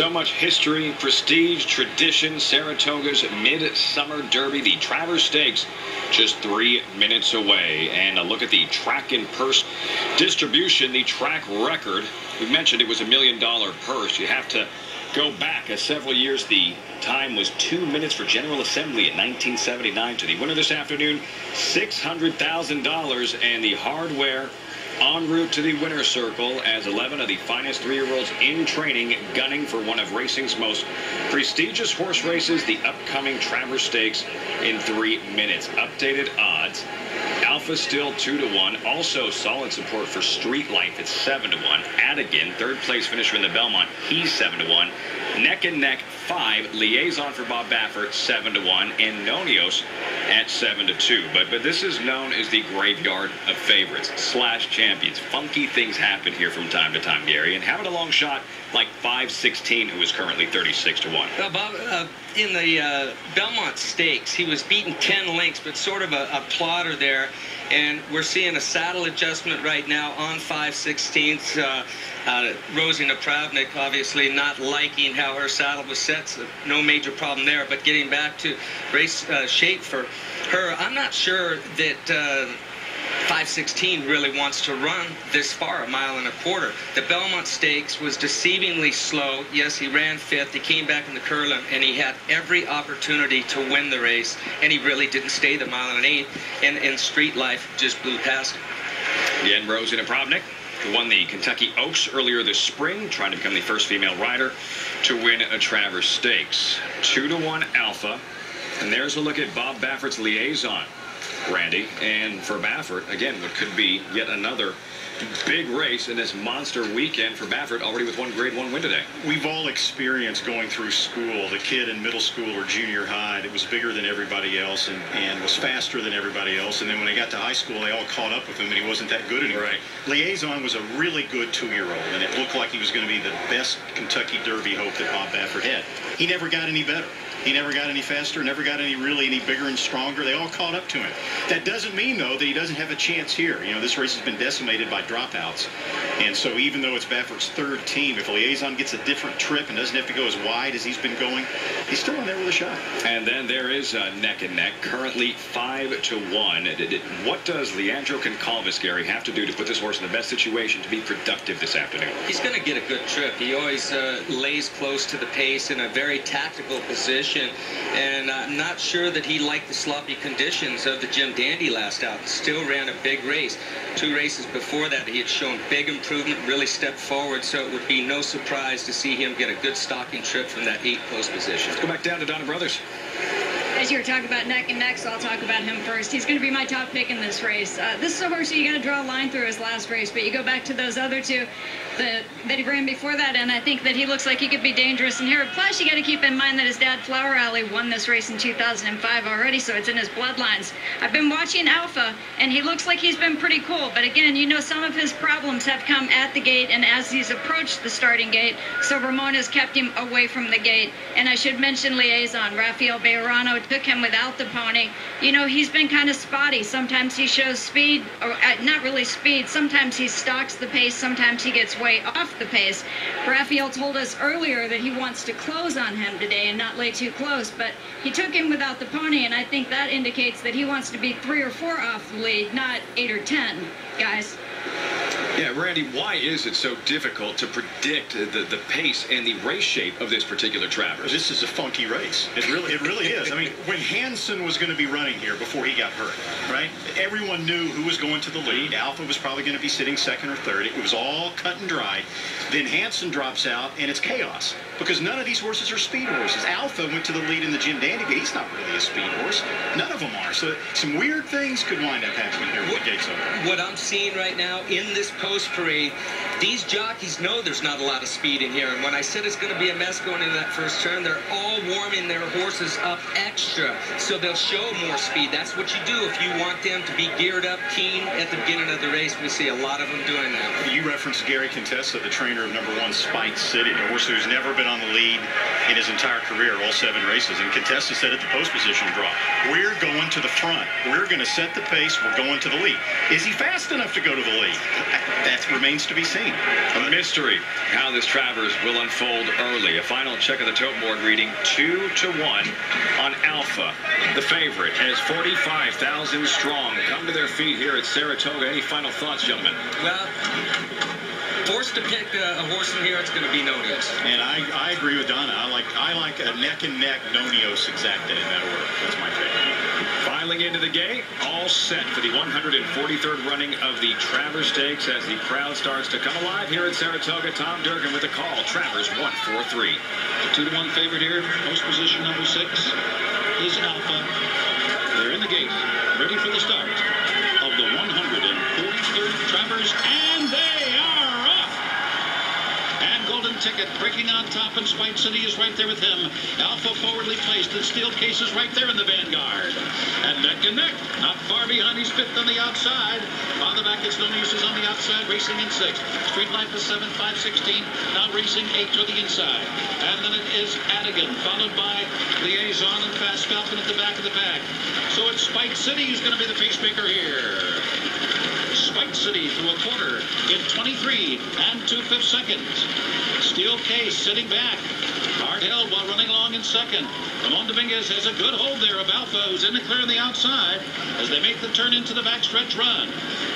So much history, prestige, tradition. Saratoga's Midsummer Derby, the Travers Stakes, just 3 minutes away. And a look at the track and purse distribution, the track record. We mentioned it was $1 million purse. You have to go back several years. The time was 2 minutes for General Assembly in 1979. To the winner this afternoon, $600,000, and the hardware en route to the winner's circle as 11 of the finest 3-year-olds in training, gunning for one of racing's most prestigious horse races, the upcoming Travers Stakes, in 3 minutes. Updated odds. Alpha still 2-1. Also solid support for Street Life at 7-1. Adigan, third place finisher in the Belmont, he's 7-1. Neck and neck 5. Liaison for Bob Baffert 7-1, and Nonios at 7-2. But this is known as the graveyard of favorites / champions. Funky things happen here from time to time, Gary. And having a long shot like 5-16, who is currently 36-1. Well, Bob, in the Belmont Stakes, he was beaten 10 lengths, but sort of a plotter there. And we're seeing a saddle adjustment right now on 5/16. Rosie Napravnik obviously not liking how her saddle was set, so no major problem there. But getting back to race shape for her, I'm not sure that 5/16 really wants to run this far, 1.25 miles. The Belmont Stakes was deceivingly slow. Yes, he ran 5th. He came back in the Curlin, and he had every opportunity to win the race, and he really didn't stay the 1.8 miles, and Street Life just blew past him. Again, Rosie Napravnik, who won the Kentucky Oaks earlier this spring, trying to become the first female rider to win a Travers Stakes. 2-1 Alpha. And there's a look at Bob Baffert's Liaison, Randy. And for Baffert, again, what could be yet another big race in this monster weekend for Baffert, already with one Grade 1 win today. We've all experienced going through school, the kid in middle school or junior high that was bigger than everybody else and was faster than everybody else. And then when they got to high school, they all caught up with him, and he wasn't that good anymore. Right. Liaison was a really good 2-year-old, and it looked like he was going to be the best Kentucky Derby hope that Bob Baffert had. He never got any better. He never got any faster, never got any bigger and stronger. They all caught up to him. That doesn't mean, though, that he doesn't have a chance here. You know, this race has been decimated by dropouts. And so even though it's Baffert's third team, if Liaison gets a different trip and doesn't have to go as wide as he's been going, he's still in there with a shot. And then there is neck and neck, currently 5-1. What does Leandro Concalves, Gary, have to do to put this horse in the best situation to be productive this afternoon? He's going to get a good trip. He always lays close to the pace in a very tactical position. And I'm not sure that he liked the sloppy conditions of the Jim Dandy last out. Still ran a big race. 2 races before that, he had shown big improvement, really stepped forward, so it would be no surprise to see him get a good stalking trip from that 8th post position. Let's go back down to Donna Brothers. As you were talking about neck and neck, so I'll talk about him first. He's going to be my top pick in this race. This is a horse you got to draw a line through his last race, but you go back to those other 2 that he ran before that, and I think that he looks like he could be dangerous in here. Plus, you got to keep in mind that his dad, Flower Alley, won this race in 2005 already, so it's in his bloodlines. I've been watching Alpha, and he looks like he's been pretty cool, but again, you know, some of his problems have come at the gate and as he's approached the starting gate, so Ramon has kept him away from the gate. And I should mention Liaison. Rafael Bejarano took him without the pony. You know, he's been kind of spotty. Sometimes he shows speed, or not really speed. Sometimes he stalks the pace. Sometimes he gets way off the pace. Rafael told us earlier that he wants to close on him today and not lay too close, but he took him without the pony, and I think that indicates that he wants to be 3 or 4 off the lead, not 8 or 10, guys. Yeah, Randy, why is it so difficult to predict the pace and the race shape of this particular Travers? This is a funky race. It really is. I mean, when Hansen was going to be running here before he got hurt, right? Everyone knew who was going to the lead. Alpha was probably going to be sitting 2nd or 3rd. It was all cut and dry. Then Hansen drops out, and it's chaos because none of these horses are speed horses. Alpha went to the lead in the Jim Dandy, but he's not really a speed horse. None of them are. So some weird things could wind up happening here with the gates open. What I'm seeing right now in this post parade, these jockeys know there's not a lot of speed in here. And when I said it's going to be a mess going into that first turn, they're all warming their horses up extra, so they'll show more speed. That's what you do if you want them to be geared up, keen at the beginning of the race. We see a lot of them doing that. You referenced Gary Contessa, the trainer of number 1 Spike City, a horse who's never been on the lead in his entire career, all 7 races. And Contessa said at the post position draw, we're going to the front. We're going to set the pace. We're going to the lead. Is he fast enough to go to the lead? that remains to be seen. A mystery how this Travers will unfold early. A final check of the tote board reading 2-1 on Alpha. The favorite as 45,000 strong come to their feet here at Saratoga. Any final thoughts, gentlemen? Well, forced to pick a horse in here, it's going to be Nonios. And I agree with Donna. I like a neck-and-neck Nonios exacta in that order. That's my pick. Filing into the gate, all set for the 143rd running of the Travers Stakes as the crowd starts to come alive here at Saratoga. Tom Durgan with a call. Travers 1-4-3. The 2-1 favorite here, post position number 6 is Alpha. They're in the gate, ready for the start of the 143rd Travers, and they are off. And Golden Ticket breaking on top, and Spite City is right there with him. Alpha forwardly placed, and Steel Case is right there in the vanguard. And neck, not far behind, he's 5th on the outside. On the back, it's Nonios is on the outside, racing in 6th. Street Life is 7th, 5-16, now racing 8 to the inside. And then it is Adigan, followed by Liaison and Fast Falcon at the back of the pack. So it's Spite City who's going to be the pacemaker here. Spite City through a quarter in 23 2/5 seconds. Steel Case sitting back. Hard held while running long in 2nd. Ramon Dominguez has a good hold there of Alpha, who's in the clear on the outside as they make the turn into the backstretch run.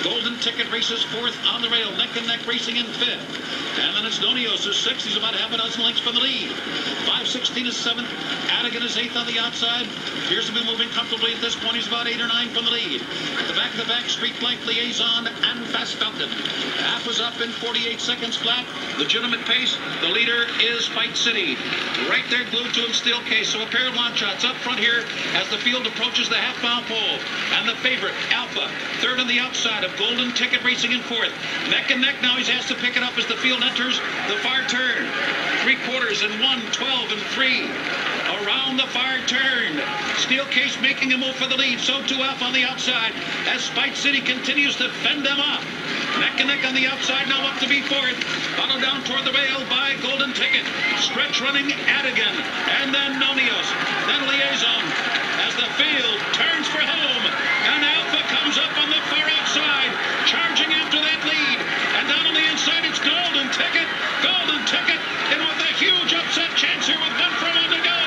Golden Ticket races 4th on the rail, neck and neck racing in 5th. And then it's Nonios who's 6th. He's about half a dozen lengths from the lead. 5-16 is 7th. Adigan is 8th on the outside. Appears to be moving comfortably at this point. He's about 8 or 9 from the lead. At the back of the back, Street Life, Liaison, and Fast Falcon. Half was up in 48 seconds flat. Legitimate pace. The leader is Spite City. Right there glued to him, Steel Case. So a pair of long shots up front here as the field approaches the half-mile pole. And the favorite, Alpha, 3rd on the outside of Golden Ticket racing in 4th. Neck and neck now. He's asked to pick it up as the field enters the far turn. 3 quarters and 1, 12 and 3. Around the far turn. Steel Case making a move for the lead. So too Alpha on the outside as Spite City continues to fend them off. Neck and neck on the outside now up to be 4th. Followed down toward the rail by Golden Ticket. Stretch running Adigan. And then Nonios. Then Liaison as the field turns for home. And Alpha comes up on the far outside. Charging after that lead. And down on the inside it's Golden Ticket. Golden Ticket. And with a huge upset chance here with 1 furlong to go.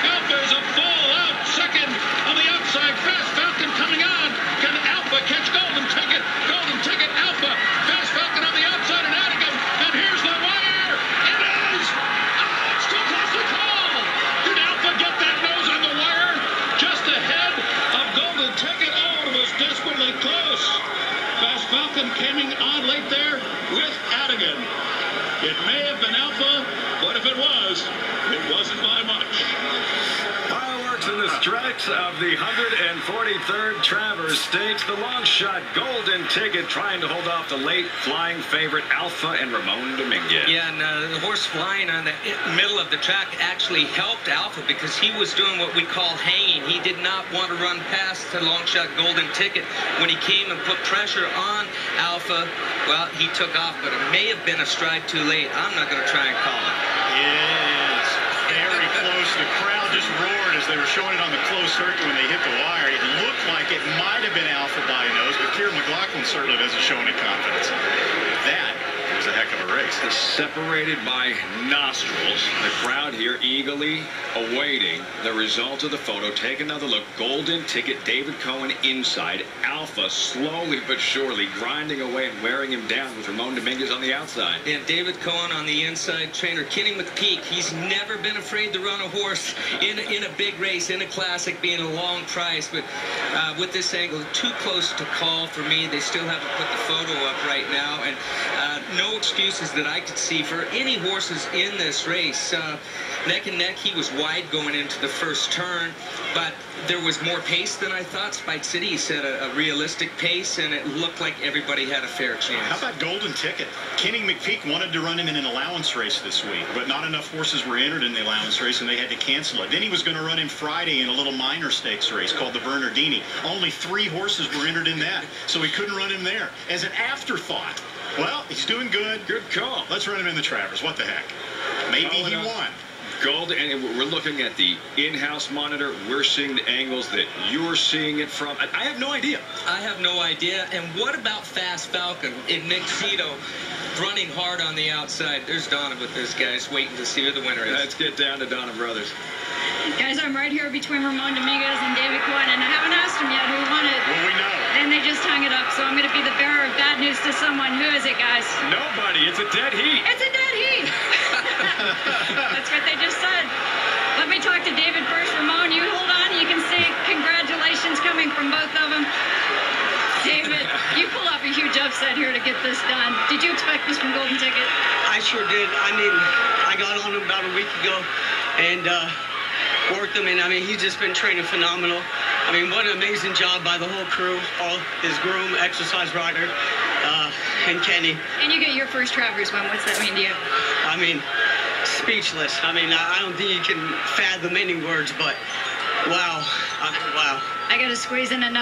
Alpha is a full out 2nd on the outside. Fast Falcon coming on. Can Alpha catch Golden Ticket? Golden Ticket, Alpha. Fast Falcon on the outside and Adigan. And here's the wire. It is. Oh, it's too close to call. Did Alpha get that nose on the wire? Just ahead of Golden Ticket. Oh, it was desperately close. Fast Falcon coming on late there with Adigan. It may have been Alpha, but if it was, it wasn't by much. Fireworks in the stretch of the 143rd Travers Stakes. The long shot Golden Ticket trying to hold off the late flying favorite Alpha and Ramon Dominguez. Yeah, and the horse flying on the middle of the track actually helped Alpha because he was doing what we call hanging. He did not want to run past the long shot Golden Ticket. When he came and put pressure on Alpha, well, he took off, but it may have been a stride too late. I'm not going to try and call it. Yes, very close. The crowd just roared as they were showing it on the closed circuit when they hit the wire. It looked like it might have been Alpha by a nose, but Kieran McLaughlin certainly doesn't show any confidence. That was a heck of a race. Separated by nostrils, the crowd here eagerly awaiting the result of the photo. Take another look. Golden Ticket, David Cohen inside. Alpha slowly but surely grinding away and wearing him down with Ramon Dominguez on the outside. And David Cohen on the inside. Trainer Kenny McPeak, he's never been afraid to run a horse in a big race, in a classic, being a long price. But with this angle, too close to call for me. They still haven't put the photo up right now. And no excuses that I could see for any horses in this race. Neck and neck, he was wide going into the first turn, but there was more pace than I thought. Spite City set a realistic pace, and it looked like everybody had a fair chance. How about Golden Ticket? Kenny McPeak wanted to run him in an allowance race this week, but not enough horses were entered in the allowance race, and they had to cancel it. Then he was going to run him Friday in a little minor stakes race called the Bernardini. Only 3 horses were entered in that, so he couldn't run him there. As an afterthought, well, he's doing good. Good call. Let's run him in the Travers. What the heck? Maybe he won. Gold, and we're looking at the in-house monitor. We're seeing the angles that you're seeing it from. I have no idea. I have no idea. And what about Fast Falcon in Nick Cito running hard on the outside? There's Donna with this, guys, waiting to see who the winner is. Let's get down to Donna Brothers. Guys, I'm right here between Ramon Dominguez and David Coyne, and I haven't asked him yet who won it. Well, we know. And they just hung it up, so I'm going to be the bearer of bad news to someone. Who is it, guys? Nobody. It's a dead heat. It's a dead heat. That's what they just said. Let me talk to David first. Ramon, you hold on. You can see congratulations coming from both of them. David, you pull off a huge upset here to get this done. Did you expect this from Golden Ticket? I sure did. I mean, I got on him about a week ago and worked him, and I mean, he's just been training phenomenal. I mean, what an amazing job by the whole crew, all his groom, exercise rider, and Kenny. And you get your first Travers win. What's that mean to you? I mean, speechless. I mean, I don't think you can fathom any words, but wow. Wow. I got to squeeze in another.